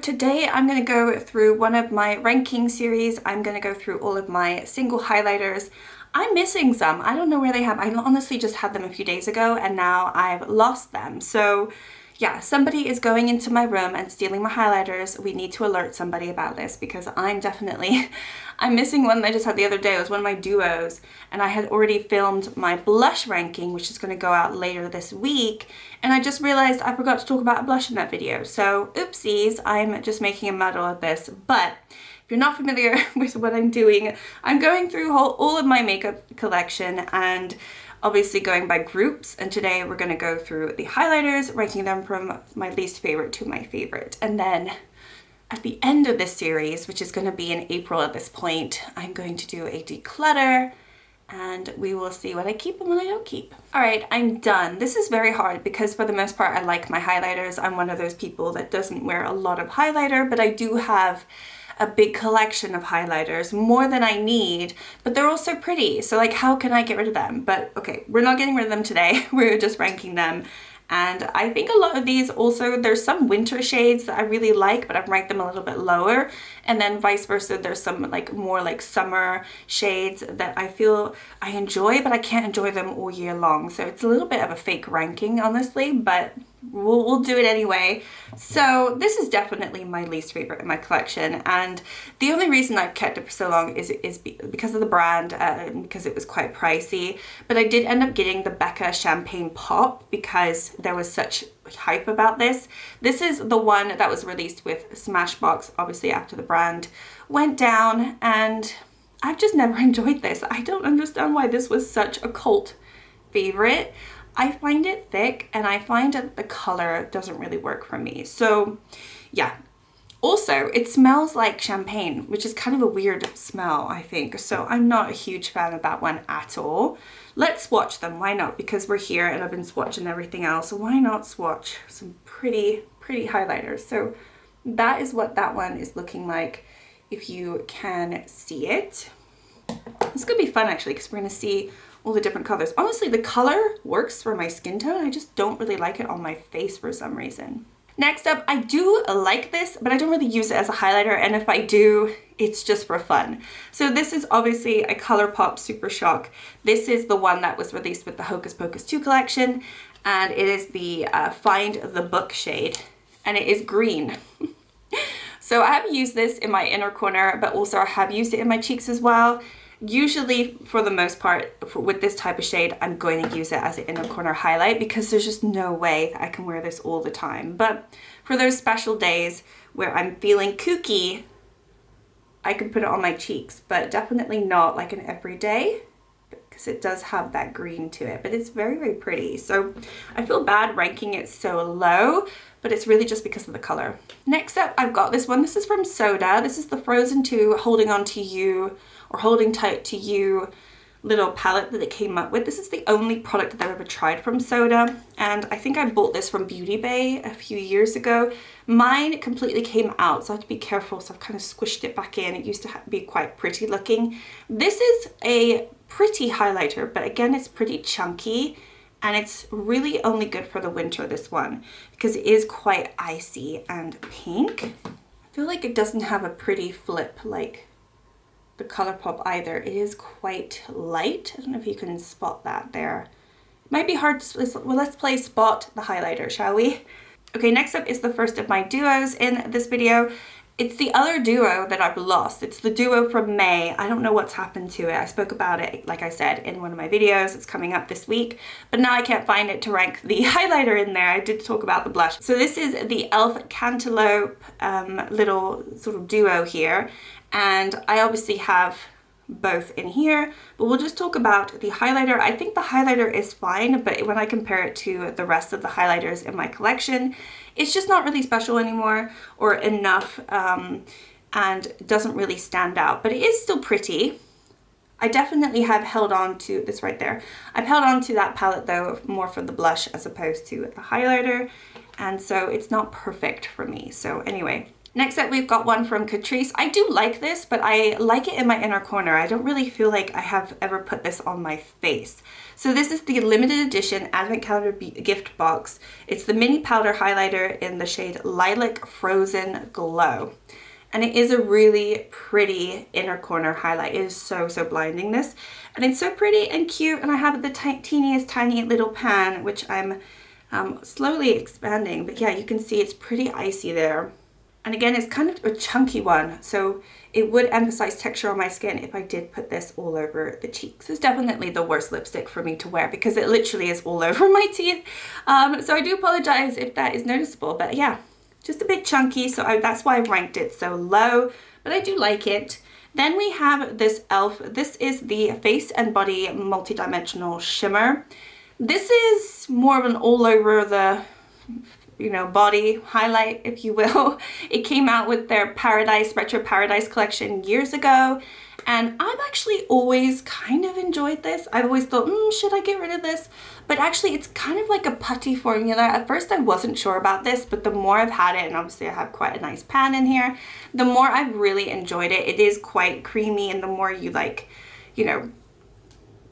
today I'm going to go through one of my ranking series. I'm going to go through all of my single highlighters. I'm missing some. I don't know where they have. I honestly just had them a few days ago and now I've lost them. So yeah, somebody is going into my room and stealing my highlighters. We need to alert somebody about this because I'm missing one that I just had the other day. It was one of my duos and I had already filmed my blush ranking, which is going to go out later this week. And I just realized I forgot to talk about a blush in that video. So oopsies, I'm just making a muddle of this. But if you're not familiar with what I'm doing, I'm going through all of my makeup collection and obviously going by groups, and today we're going to go through the highlighters, ranking them from my least favorite to my favorite. And then at the end of this series, which is going to be in April at this point, I'm going to do a declutter and we will see what I keep and what I don't keep. All right, I'm done. This is very hard because for the most part I like my highlighters. I'm one of those people that doesn't wear a lot of highlighter, but I do have a big collection of highlighters, more than I need, but they're also pretty. So like, how can I get rid of them? But okay, we're not getting rid of them today. We're just ranking them. And I think a lot of these also, there's some winter shades that I really like, but I've ranked them a little bit lower. And then vice versa, there's some like more like summer shades that I feel I enjoy, but I can't enjoy them all year long. So it's a little bit of a fake ranking, honestly, but we'll do it anyway. So this is definitely my least favorite in my collection, and the only reason I've kept it for so long is because of the brand, because it was quite pricey. But I did end up getting the Becca Champagne Pop because there was such hype about this. This is the one that was released with Smashbox, obviously after the brand went down, and I've just never enjoyed this. I don't understand why this was such a cult favorite. I find it thick and I find that the color doesn't really work for me. So yeah. Also, it smells like champagne, which is kind of a weird smell, I think. So I'm not a huge fan of that one at all. Let's swatch them. Why not? Because we're here and I've been swatching everything else. So why not swatch some pretty highlighters? So that is what that one is looking like if you can see it. It's gonna be fun actually because we're gonna see all the different colors. Honestly, the color works for my skin tone. I just don't really like it on my face for some reason. Next up, I do like this, but I don't really use it as a highlighter. And if I do, it's just for fun. So this is obviously a ColourPop Super Shock. This is the one that was released with the Hocus Pocus 2 collection. And it is the Find the Book shade. And it is green. So I have used this in my inner corner, but also I have used it in my cheeks as well. Usually, for the most part, with this type of shade, I'm going to use it as an inner corner highlight because there's just no way I can wear this all the time. But for those special days where I'm feeling kooky, I can put it on my cheeks, but definitely not like an everyday because it does have that green to it, but it's very pretty. So I feel bad ranking it so low, but it's really just because of the color. Next up, I've got this one. This is from Soda. This is the Frozen 2 Holding On To You or Holding Tight To You little palette that it came up with. This is the only product that I've ever tried from Soda, and I think I bought this from Beauty Bay a few years ago. Mine completely came out, so I have to be careful, so I've kind of squished it back in. It used to be quite pretty looking. This is a pretty highlighter, but again, it's pretty chunky, and it's really only good for the winter, this one, because it is quite icy and pink. I feel like it doesn't have a pretty flip like the ColourPop either. It is quite light. I don't know if you can spot that there. It might be hard to, well, let's play Spot the highlighter, shall we? Okay, next up is the first of my duos in this video. It's the other duo that I've lost. It's the duo from May. I don't know what's happened to it. I spoke about it, like I said, in one of my videos. It's coming up this week, but now I can't find it to rank the highlighter in there. I did talk about the blush. So this is the e.l.f. Cantaloupe little sort of duo here. And I obviously have both in here, but we'll just talk about the highlighter. I think the highlighter is fine, but when I compare it to the rest of the highlighters in my collection, it's just not really special anymore or enough, and doesn't really stand out, but it is still pretty. I definitely have held on to this right there. I've held on to that palette though, more for the blush as opposed to the highlighter, and so it's not perfect for me. So anyway, Next up, we've got one from Catrice. I do like this, but I like it in my inner corner. I don't really feel like I have ever put this on my face. So this is the limited edition Advent Calendar gift box. It's the mini powder highlighter in the shade Lilac Frozen Glow. And it is a really pretty inner corner highlight. It is so, so blinding, this. And it's so pretty and cute. And I have the teeniest tiny little pan, which I'm slowly expanding. But yeah, you can see it's pretty icy there. And again, it's kind of a chunky one, so it would emphasize texture on my skin if I did put this all over the cheeks. It's definitely the worst lipstick for me to wear because it literally is all over my teeth. So I do apologize if that is noticeable, but yeah, just a bit chunky, so that's why I ranked it so low, but I do like it. Then we have this e.l.f. This is the Face and Body Multidimensional Shimmer. This is more of an all over the body highlight, if you will. It came out with their Retro Paradise collection years ago, and I've actually always kind of enjoyed this. I've always thought, should I get rid of this? But actually, it's kind of like a putty formula. At first, I wasn't sure about this, but the more I've had it, and obviously I have quite a nice pan in here, the more I've really enjoyed it. It is quite creamy, and the more you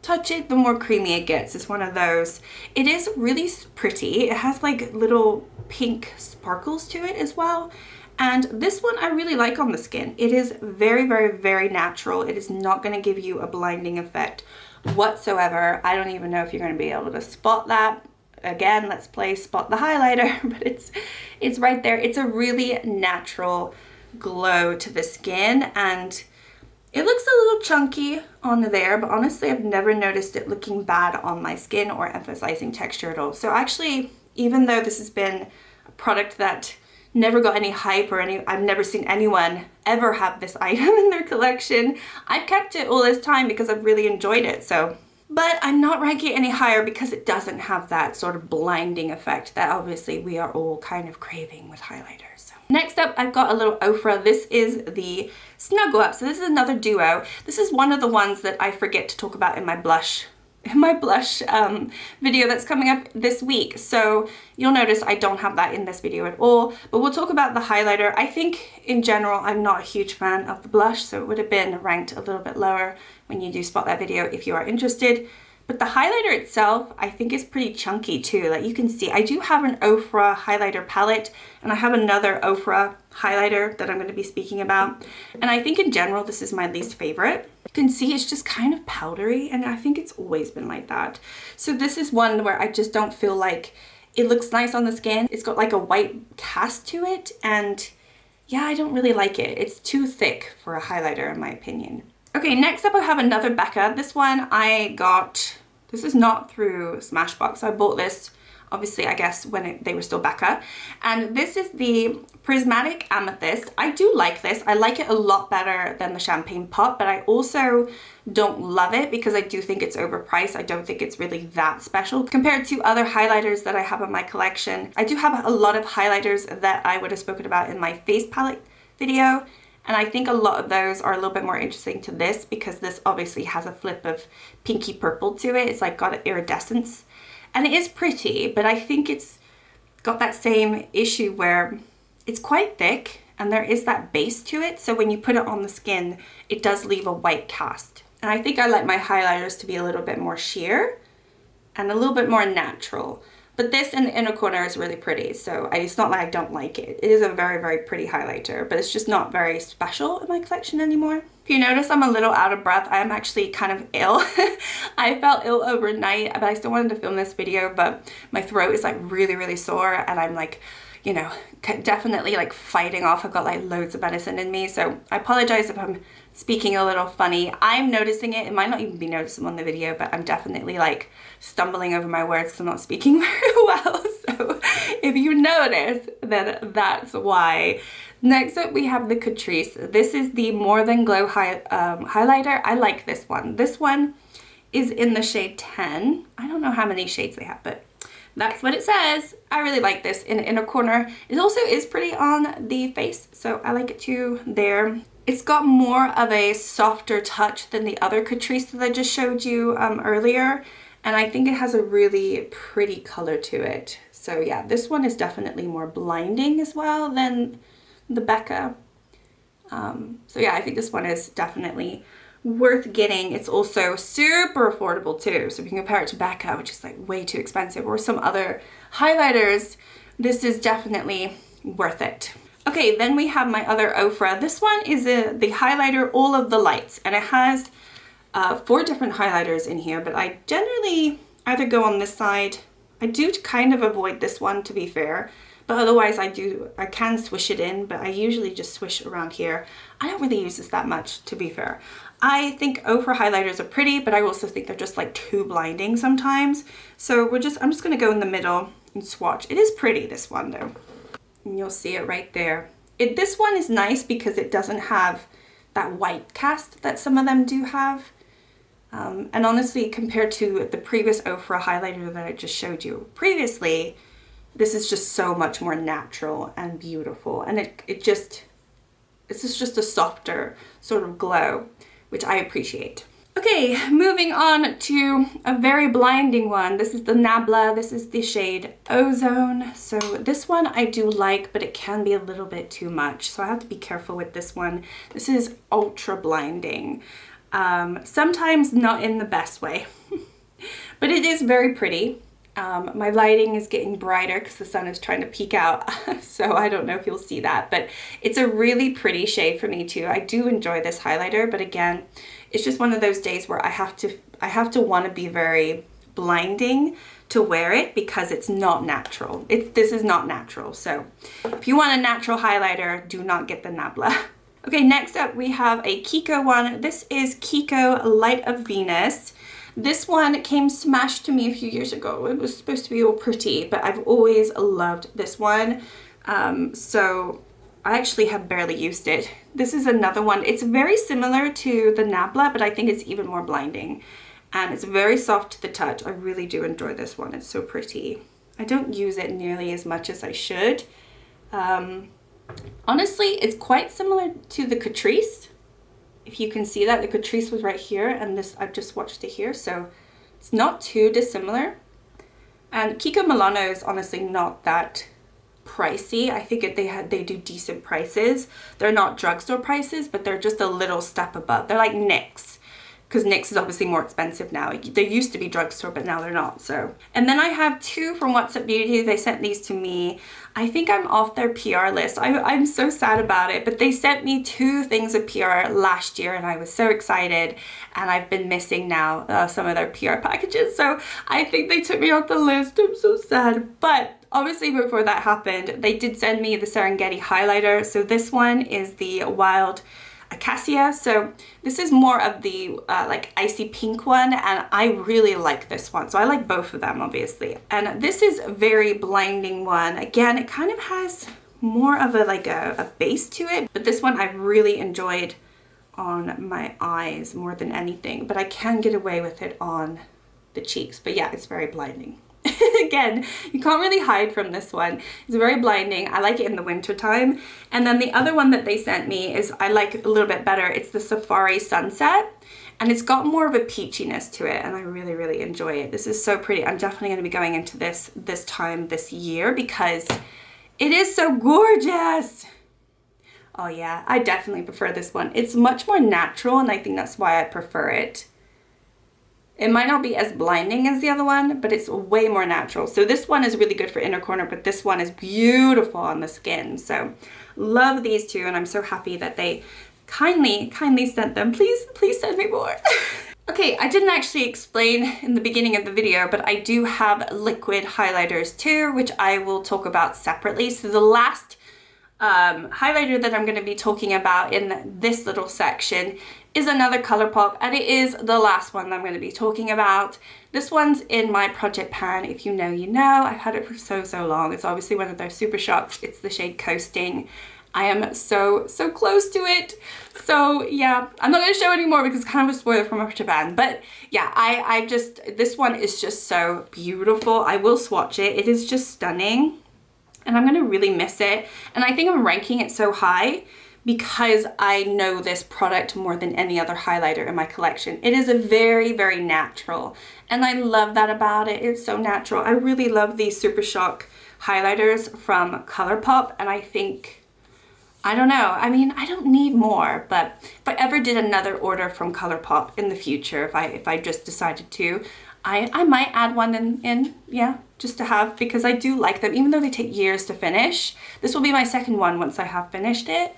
touch it, the more creamy it gets. It's one of those. It is really pretty. It has like little pink sparkles to it as well. And this one I really like on the skin. It is very, very, very natural. It is not going to give you a blinding effect whatsoever. I don't even know if you're going to be able to spot that. Again, let's play spot the highlighter, but it's right there. It's a really natural glow to the skin, and it looks a little chunky on there, but honestly, I've never noticed it looking bad on my skin or emphasizing texture at all. So actually, even though this has been a product that never got any hype or I've never seen anyone ever have this item in their collection, I've kept it all this time because I've really enjoyed it. But I'm not ranking it any higher because it doesn't have that sort of blinding effect that obviously we are all kind of craving with highlighters. So. Next up, I've got a little Ofra. This is the Snuggle Up. So this is another duo. This is one of the ones that I forget to talk about in my blush video that's coming up this week. So you'll notice I don't have that in this video at all, but we'll talk about the highlighter. I think in general, I'm not a huge fan of the blush, so it would have been ranked a little bit lower when you do spot that video if you are interested. But the highlighter itself, I think is pretty chunky too. Like you can see, I do have an Ofra highlighter palette, and I have another Ofra highlighter that I'm going to be speaking about. And I think in general, this is my least favorite. You can see it's just kind of powdery, and I think it's always been like that. So this is one where I just don't feel like it looks nice on the skin. It's got like a white cast to it, and yeah, I don't really like it. It's too thick for a highlighter in my opinion. Okay, next up I have another Becca. This one I got, this is not through Smashbox. I bought this, obviously, I guess, when they were still Becca. And this is the Prismatic Amethyst. I do like this. I like it a lot better than the Champagne Pop, but I also don't love it because I do think it's overpriced. I don't think it's really that special compared to other highlighters that I have in my collection. I do have a lot of highlighters that I would have spoken about in my face palette video. And I think a lot of those are a little bit more interesting to this because this obviously has a flip of pinky purple to it. It's like got an iridescence. And it is pretty, but I think it's got that same issue where it's quite thick and there is that base to it. So when you put it on the skin, it does leave a white cast. And I think I like my highlighters to be a little bit more sheer and a little bit more natural. But this in the inner corner is really pretty, so it's not like I don't like it. It is a very, very pretty highlighter, but it's just not very special in my collection anymore. If you notice I'm a little out of breath, I am actually kind of ill. I felt ill overnight, but I still wanted to film this video, but my throat is like really, really sore, and I'm like, you know, definitely like fighting off. I've got like loads of medicine in me, so I apologize if I'm speaking a little funny. I'm noticing it. It might not even be noticeable in the video, but I'm definitely like stumbling over my words because I'm not speaking very well. So if you notice, then that's why. Next up, we have the Catrice. This is the More Than Glow highlighter. I like this one. This one is in the shade 10. I don't know how many shades they have, but that's what it says. I really like this in the inner corner. It also is pretty on the face, so I like it too there. It's got more of a softer touch than the other Catrice that I just showed you earlier, and I think it has a really pretty color to it. So yeah, this one is definitely more blinding as well than the Becca. So yeah, I think this one is definitely worth getting. It's also super affordable too. So if you compare it to Becca, which is like way too expensive, or some other highlighters, this is definitely worth it. Okay, then we have my other Ofra. This one is the highlighter All of the Lights, and it has 4 different highlighters in here, but I generally either go on this side. I do kind of avoid this one, to be fair, but otherwise I can swish it in, but I usually just swish around here. I don't really use this that much, to be fair. I think Ofra highlighters are pretty, but I also think they're just like too blinding sometimes. So I'm just gonna go in the middle and swatch. It is pretty, this one though. And you'll see it right there. This one is nice because it doesn't have that white cast that some of them do have. And honestly, compared to the previous Ofra highlighter that I just showed you previously, this is just so much more natural and beautiful. And it's just a softer sort of glow, which I appreciate. Okay, moving on to a very blinding one. This is the Nabla. This is the shade Ozone. So this one I do like, but it can be a little bit too much. So I have to be careful with this one. This is ultra blinding. Sometimes not in the best way, but it is very pretty. My lighting is getting brighter because the sun is trying to peek out, so I don't know if you'll see that, but it's a really pretty shade for me too. I do enjoy this highlighter, but again, it's just one of those days where I have to want to be very blinding to wear it because it's not natural. This is not natural. So if you want a natural highlighter, do not get the Nabla. Okay, next up we have a Kiko one. This is Kiko Light of Venus. This one came smashed to me a few years ago. It was supposed to be all pretty, but I've always loved this one. So I actually have barely used it. This is another one. It's very similar to the Nabla, but I think it's even more blinding. And it's very soft to the touch. I really do enjoy this one. It's so pretty. I don't use it nearly as much as I should. Honestly, it's quite similar to the Catrice. If you can see that, the Catrice was right here, and this, I've just swatched it here, so it's not too dissimilar. And Kiko Milano is honestly not that pricey. I think they do decent prices. They're not drugstore prices, but they're just a little step above. They're like NYX, because NYX is obviously more expensive now. They used to be drugstore, but now they're not. So, and then I have 2 from What's Up Beauty. They sent these to me. I think I'm off their PR list. I'm so sad about it, but they sent me 2 things of PR last year, and I was so excited, and I've been missing now some of their PR packages. So I think they took me off the list. I'm so sad. But obviously before that happened, they did send me the Serengeti highlighter. So this one is the Wild Acacia. So this is more of the like icy pink one, and I really like this one. So I like both of them, obviously. And this is a very blinding one. Again, it kind of has more of a base to it, but this one I've really enjoyed on my eyes more than anything, but I can get away with it on the cheeks. But yeah, it's very blinding. Again, you can't really hide from this one. It's very blinding. I like it in the winter time. And then the other one that they sent me is I like a little bit better. It's the Safari Sunset, and it's got more of a peachiness to it, and I really, really enjoy it. This is so pretty. I'm definitely going to be going into this time this year because it is so gorgeous. Oh yeah, I definitely prefer this one. It's much more natural, and I think that's why I prefer it. It might not be as blinding as the other one, but it's way more natural. So this one is really good for inner corner, but this one is beautiful on the skin. So love these 2, and I'm so happy that they kindly sent them. Please send me more. Okay, I didn't actually explain in the beginning of the video, but I do have liquid highlighters too, which I will talk about separately. So the last highlighter that I'm going to be talking about in this little section is another ColourPop, and it is the last one that I'm going to be talking about. This one's in my project pan. If you know, you know. I've had it for so long. It's obviously one of those super shocks. It's the shade Coasting. I am so close to it. So yeah, I'm not going to show anymore because it's kind of a spoiler from my project pan. But yeah, this one is just so beautiful. I will swatch it. It is just stunning, and I'm going to really miss it. And I think I'm ranking it so high because I know this product more than any other highlighter in my collection. It is a very natural, and I love that about it. It's so natural. I really love these Super Shock highlighters from ColourPop, and I think I don't know. I mean, I don't need more, but if I ever did another order from ColourPop in the future, if I just decided to, I might add one in, yeah, just to have, because I do like them, even though they take years to finish. This will be my second one once I have finished it.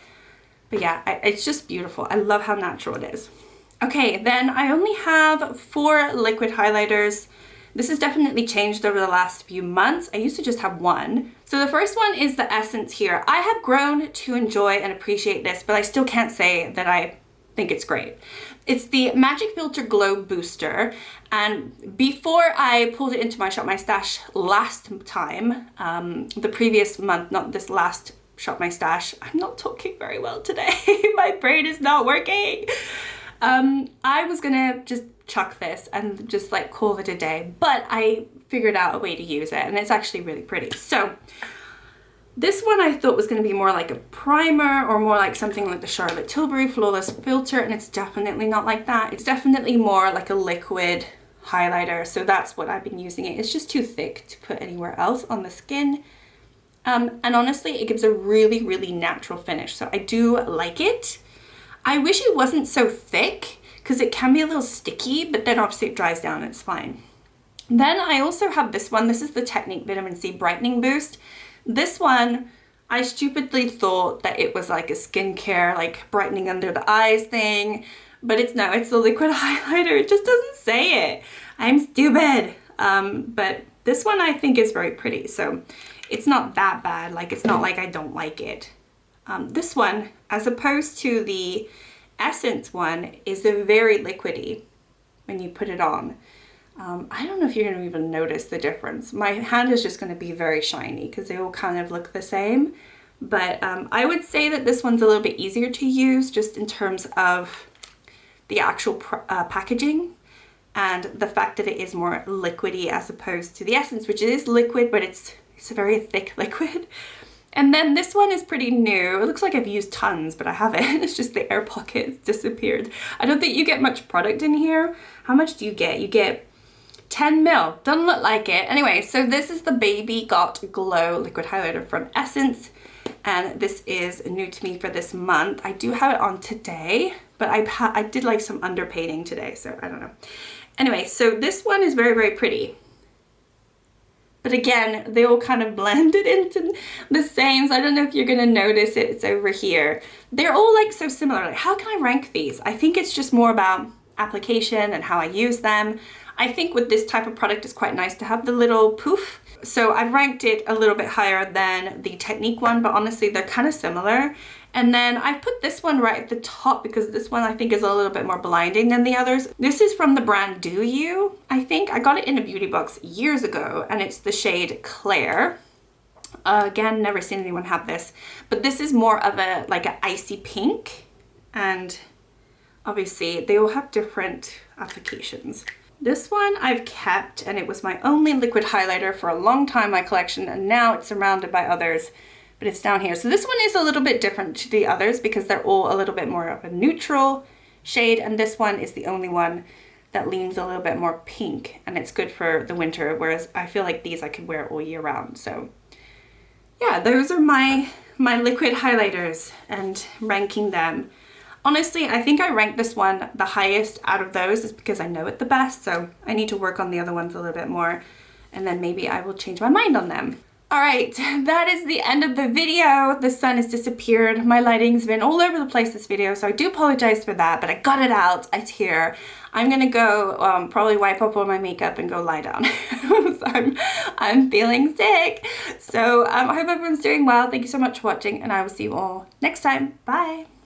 But yeah, it's just beautiful. I love how natural it is. Okay, then I only have 4 liquid highlighters. This has definitely changed over the last few months. I used to just have 1. So the first one is the Essence here. I have grown to enjoy and appreciate this, but I still can't say that I think it's great. It's the Magic Filter Glow Booster, and before I pulled it into my Shop My Stash last time, the previous month, not this last Shop My Stash, I'm not talking very well today. My brain is not working. I was gonna just chuck this and just like call it a day, but I figured out a way to use it, and it's actually really pretty. So this one I thought was going to be more like a primer, or more like something like the Charlotte Tilbury Flawless Filter, and it's definitely not like that. It's definitely more like a liquid highlighter, so that's what I've been using it. It's just too thick to put anywhere else on the skin. And honestly, it gives a really, really natural finish, so I do like it. I wish it wasn't so thick, because it can be a little sticky, but then obviously it dries down, it's fine. Then I also have this one. This is the Technic Vitamin C Brightening Boost. This one, I stupidly thought that it was like a skincare, like brightening under the eyes thing, but it's no, it's a liquid highlighter. It just doesn't say it. I'm stupid. But this one I think is very pretty, so it's not that bad. Like, it's not like I don't like it. This one, as opposed to the Essence one, is a very liquidy when you put it on. I don't know if you're going to even notice the difference. My hand is just going to be very shiny because they all kind of look the same. But I would say that this one's a little bit easier to use, just in terms of the actual packaging and the fact that it is more liquidy as opposed to the Essence, which is liquid, but it's a very thick liquid. And then this one is pretty new. It looks like I've used tons, but I haven't. It's just the air pockets disappeared. I don't think you get much product in here. How much do you get? You get 10 mil. Doesn't look like it. Anyway, so this is the Baby Got Glow liquid highlighter from Essence, and this is new to me for this month. I do have it on today, but I did like some underpainting today, so I don't know. Anyway, so this one is very, very pretty. But again, they all kind of blended into the same, so I don't know if you're gonna notice it. It's over here. They're all like so similar. Like, how can I rank these? I think it's just more about application and how I use them. I think with this type of product, it's quite nice to have the little poof. So I've ranked it a little bit higher than the Technic one, but honestly, they're kind of similar. And then I put this one right at the top because this one I think is a little bit more blinding than the others. This is from the brand Do You, I think. I got it in a beauty box years ago, and it's the shade Claire. Again, never seen anyone have this, but this is more of a like an icy pink, and obviously they all have different applications. This one I've kept, and it was my only liquid highlighter for a long time in my collection, and now it's surrounded by others, but it's down here. So this one is a little bit different to the others because they're all a little bit more of a neutral shade, and this one is the only one that leans a little bit more pink, and it's good for the winter, whereas I feel like these I could wear all year round. So yeah, those are my liquid highlighters and ranking them. Honestly, I think I ranked this one the highest out of those is because I know it the best, so I need to work on the other ones a little bit more, and then maybe I will change my mind on them. Alright, that is the end of the video. The sun has disappeared. My lighting's been all over the place this video, so I do apologize for that, but I got it out. It's here. I'm gonna go probably wipe up all my makeup and go lie down. I'm feeling sick. So I hope everyone's doing well. Thank you so much for watching, and I will see you all next time. Bye!